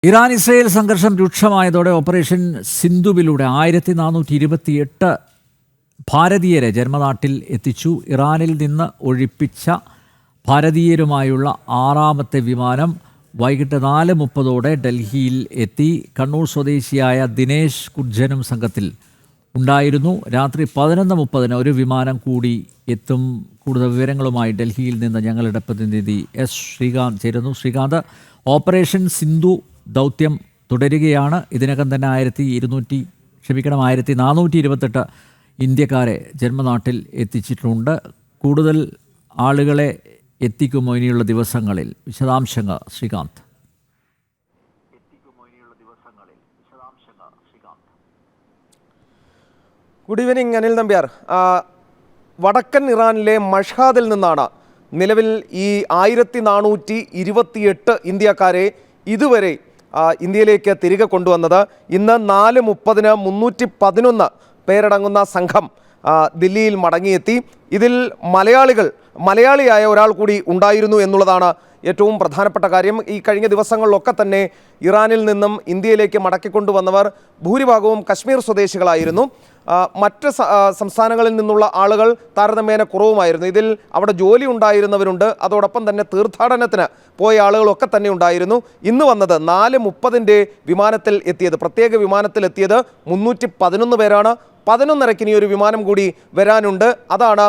Iran Israel സംഘർഷം രൂക്ഷമായതോടെ operation സിന്ധുവിലൂടെ 1428 ഭാരതീയരെ ജന്മനാട്ടിൽ എത്തിച്ചു. ഇറാനിൽ നിന്ന് ഒഴിപ്പിച്ച ഭാരതീയരുമായുള്ള 6ാമത്തെ വിമാനം വൈകിട്ട് 4:30 ഡൽഹിയിൽ എത്തി. കണ്ണൂർ സ്വദേശിയായ ദിനേശ് കുർജനും സംഘത്തിൽ ഉണ്ടായിരുന്നു. രാത്രി 11:30 ഒരു വിമാനം കൂടി എത്തും. കൂടുതൽ വിവരങ്ങളുമായി ഡൽഹിയിൽ നിന്ന് ഞങ്ങളുടെ പ്രതിനിധി എസ് ശ്രീകാന്ത് ചേരുന്നു. ശ്രീകാന്ത്, ഓപ്പറേഷൻ സിന്ധു ദൗത്യം തുടരുകയാണ്. ഇതിനകം തന്നെ 1428 ഇന്ത്യക്കാരെ ജന്മനാട്ടിൽ എത്തിച്ചിട്ടുണ്ട്. കൂടുതൽ ആളുകളെ എത്തിക്കുമോ ഇനിയുള്ള ദിവസങ്ങളിൽ? വിശദാംശങ്ങൾ ശ്രീകാന്ത്. Good evening Anil Nambiar. വടക്കൻ ഇറാനിലെ മഷ്ഹാദിൽ നിന്നാണ് നിലവിൽ ഈ 1428 ഇന്ത്യക്കാരെ ഇതുവരെ ഇന്ത്യയിലേക്ക് തിരികെ കൊണ്ടുവന്നത്. ഇന്ന് 4:30 311 പേരടങ്ങുന്ന സംഘം ദില്ലിയിൽ മടങ്ങിയെത്തി. ഇതിൽ മലയാളിയായ ഒരാൾ കൂടി ഉണ്ടായിരുന്നു എന്നുള്ളതാണ് ഏറ്റവും പ്രധാനപ്പെട്ട കാര്യം. ഈ കഴിഞ്ഞ ദിവസങ്ങളിലൊക്കെ തന്നെ ഇറാനിൽ നിന്നും ഇന്ത്യയിലേക്ക് മടക്കിക്കൊണ്ടുവന്നവർ ഭൂരിഭാഗവും കശ്മീർ സ്വദേശികളായിരുന്നു. മറ്റ് സംസ്ഥാനങ്ങളിൽ നിന്നുള്ള ആളുകൾ താരതമ്യേന കുറവുമായിരുന്നു. ഇതിൽ അവിടെ ജോലി ഉണ്ടായിരുന്നവരുണ്ട്, അതോടൊപ്പം തന്നെ തീർത്ഥാടനത്തിന് പോയ ആളുകളൊക്കെ തന്നെ ഉണ്ടായിരുന്നു. ഇന്ന് വന്നത് 4:30 വിമാനത്തിൽ എത്തിയത്, പ്രത്യേക വിമാനത്തിൽ എത്തിയത് 311 പേരാണ്. 11:30 ഇനി ഒരു വിമാനം കൂടി വരാനുണ്ട്. അതാണ്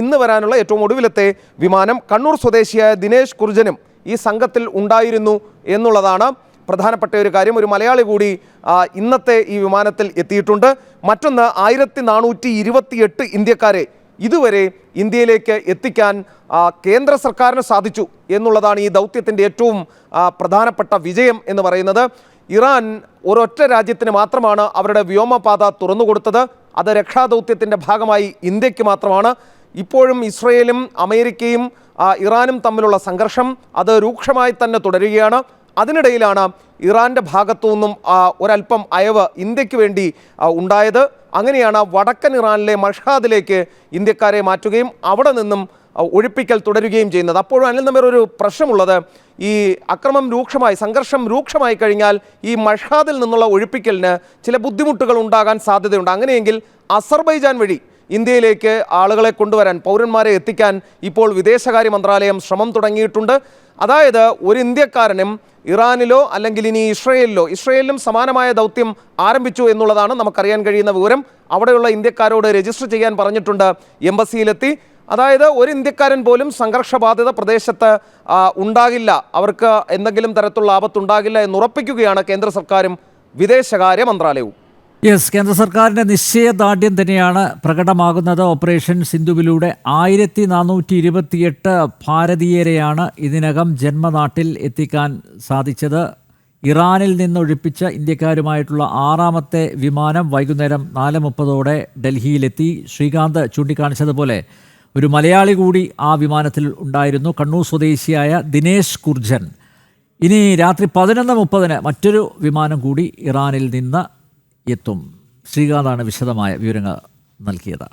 ഇന്ന് വരാനുള്ള ഏറ്റവും ഒടുവിലത്തെ വിമാനം. കണ്ണൂർ സ്വദേശിയായ ദിനേശ് കുർജനും ഈ സംഘത്തിൽ ഉണ്ടായിരുന്നു എന്നുള്ളതാണ് പ്രധാനപ്പെട്ട ഒരു കാര്യം. ഒരു മലയാളി കൂടി ഇന്നത്തെ ഈ വിമാനത്തിൽ എത്തിയിട്ടുണ്ട്. മറ്റൊന്ന്, 1428 ഇന്ത്യക്കാരെ ഇതുവരെ ഇന്ത്യയിലേക്ക് എത്തിക്കാൻ കേന്ദ്ര സർക്കാരിന് സാധിച്ചു എന്നുള്ളതാണ് ഈ ദൗത്യത്തിൻ്റെ ഏറ്റവും പ്രധാനപ്പെട്ട വിജയം എന്ന് പറയുന്നത്. ഇറാൻ ഒരൊറ്റ രാജ്യത്തിന് മാത്രമാണ് അവരുടെ വ്യോമപാത തുറന്നുകൊടുത്തത്. അത് രക്ഷാദൗത്യത്തിൻ്റെ ഭാഗമായി ഇന്ത്യക്ക് മാത്രമാണ്. ഇപ്പോഴും ഇസ്രയേലും അമേരിക്കയും ഇറാനും തമ്മിലുള്ള സംഘർഷം അത് രൂക്ഷമായി തന്നെ തുടരുകയാണ്. അതിനിടയിലാണ് ഇറാൻ്റെ ഭാഗത്തു നിന്നും ഒരല്പം അയവ് ഇന്ത്യക്ക് വേണ്ടി ഉണ്ടായത്. അങ്ങനെയാണ് വടക്കൻ ഇറാനിലെ മഷ്ഹാദിലേക്ക് ഇന്ത്യക്കാരെ മാറ്റുകയും അവിടെ നിന്നും ഒഴിപ്പിക്കൽ തുടരുകയും ചെയ്യുന്നത്. അപ്പോഴും അനിൽ നമ്പർ ഒരു പ്രശ്നമുള്ളത്, ഈ സംഘർഷം രൂക്ഷമായി കഴിഞ്ഞാൽ ഈ മഷ്ഹാദിൽ നിന്നുള്ള ഒഴിപ്പിക്കലിന് ചില ബുദ്ധിമുട്ടുകൾ ഉണ്ടാകാൻ സാധ്യതയുണ്ട്. അങ്ങനെയെങ്കിൽ അസർബൈജാൻ വഴി ഇന്ത്യയിലേക്ക് ആളുകളെ കൊണ്ടുവരാൻ, പൗരന്മാരെ എത്തിക്കാൻ ഇപ്പോൾ വിദേശകാര്യ മന്ത്രാലയം ശ്രമം തുടങ്ങിയിട്ടുണ്ട്. അതായത് ഒരു ഇന്ത്യക്കാരനും ഇറാനിലോ അല്ലെങ്കിൽ ഇനി ഇസ്രയേലിലും സമാനമായ ദൗത്യം ആരംഭിച്ചു എന്നുള്ളതാണ് നമുക്കറിയാൻ കഴിയുന്ന വിവരം. അവിടെയുള്ള ഇന്ത്യക്കാരോട് രജിസ്റ്റർ ചെയ്യാൻ പറഞ്ഞിട്ടുണ്ട് എംബസിയിലെത്തി. അതായത് ഒരു ഇന്ത്യക്കാരൻ പോലും സംഘർഷബാധിത പ്രദേശത്ത് ഉണ്ടാകില്ല, അവർക്ക് എന്തെങ്കിലും തരത്തിലുള്ള ആപത്തുണ്ടാകില്ല എന്നുറപ്പിക്കുകയാണ് കേന്ദ്ര സർക്കാരും വിദേശകാര്യ മന്ത്രാലയവും. കേന്ദ്ര സർക്കാരിൻ്റെ നിശ്ചയദാർഢ്യം തന്നെയാണ് പ്രകടമാകുന്നത്. ഓപ്പറേഷൻ സിന്ധുവിലൂടെ 1428 ഭാരതീയരെയാണ് ഇതിനകം ജന്മനാട്ടിൽ എത്തിക്കാൻ സാധിച്ചത്. ഇറാനിൽ നിന്നൊഴിപ്പിച്ച ഇന്ത്യക്കാരുമായിട്ടുള്ള 6ാമത്തെ വിമാനം വൈകുന്നേരം 4:30 ഡൽഹിയിലെത്തി. ശ്രീകാന്ത് ചൂണ്ടിക്കാണിച്ചതുപോലെ ഒരു മലയാളി കൂടി ആ വിമാനത്തിൽ ഉണ്ടായിരുന്നു, കണ്ണൂർ സ്വദേശിയായ ദിനേശ് കുർജൻ. ഇനി രാത്രി 11:30 മറ്റൊരു വിമാനം കൂടി ഇറാനിൽ നിന്ന് എത്തും. ശ്രീകാന്താണ് വിശദമായ വിവരങ്ങൾ നൽകിയത്.